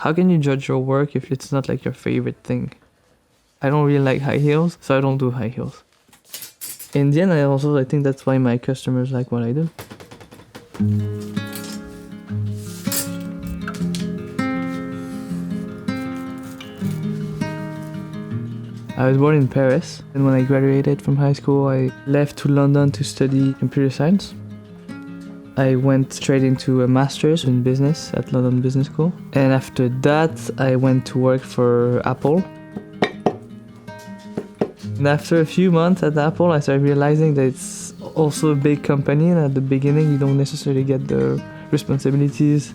How can you judge your work if it's not like your favorite thing? I don't really like high heels, so I don't do high heels. In the end, I think that's why my customers like what I do. I was born in Paris, and when I graduated from high school, I left to London to study computer science. I went straight into a master's in business at London Business School. And after that, I went to work for Apple. And after a few months at Apple, I started realizing that it's also a big company, and at the beginning, you don't necessarily get the responsibilities.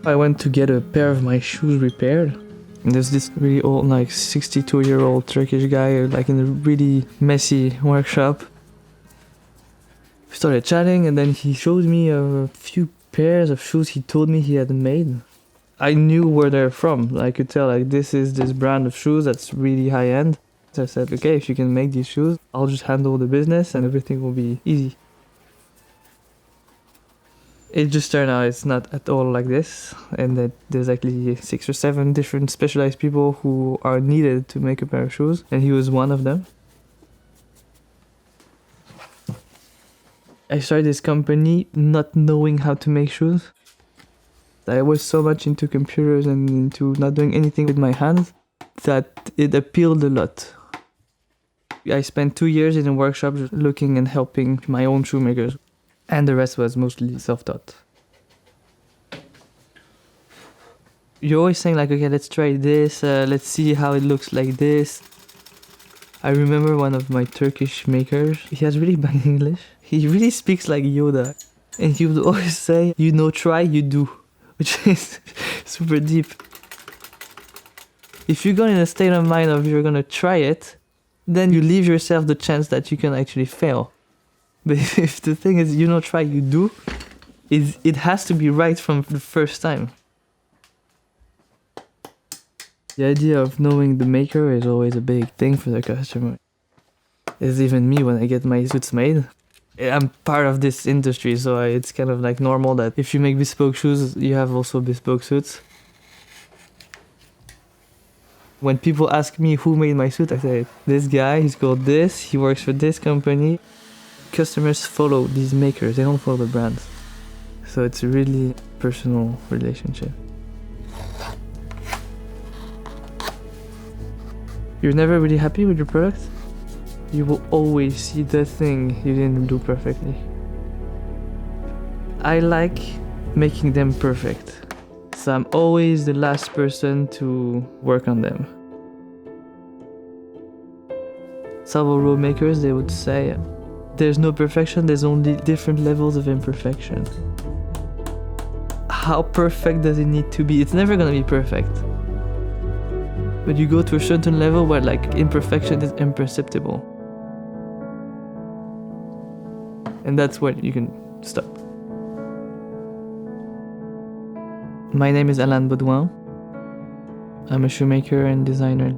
I went to get a pair of my shoes repaired. And there's this really old, like 62-year-old Turkish guy, like in a really messy workshop. We started chatting, and then he showed me a few pairs of shoes he told me he had made. I knew where they're from. I could tell, like, this is this brand of shoes that's really high-end. So I said, okay, if you can make these shoes, I'll just handle the business and everything will be easy. It just turned out it's not at all like this, and that there's actually 6 or 7 different specialized people who are needed to make a pair of shoes, and he was one of them. I started this company not knowing how to make shoes. I was so much into computers and into not doing anything with my hands that it appealed a lot. I spent 2 years in a workshop looking and helping my own shoemakers. And the rest was mostly self-taught. You're always saying like, okay, let's try this, let's see how it looks like this. I remember one of my Turkish makers, he has really bad English. He really speaks like Yoda. And he would always say, you know, try, you do. Which is super deep. If you go in a state of mind of you're gonna try it, then you leave yourself the chance that you can actually fail. But if the thing is, you know, try, you do, it has to be right from the first time. The idea of knowing the maker is always a big thing for the customer. It's even me when I get my suits made. I'm part of this industry, so it's kind of like normal that if you make bespoke shoes, you have also bespoke suits. When people ask me who made my suit, I say, this guy, he's called this, he works for this company. Customers follow these makers, they don't follow the brands. So it's a really personal relationship. You're never really happy with your product? You will always see the thing you didn't do perfectly. I like making them perfect. So I'm always the last person to work on them. Several road makers, they would say, there's no perfection, there's only different levels of imperfection. How perfect does it need to be? It's never gonna be perfect. But you go to a certain level where like imperfection is imperceptible. And that's when you can stop. My name is Allan Baudoin. I'm a shoemaker and designer.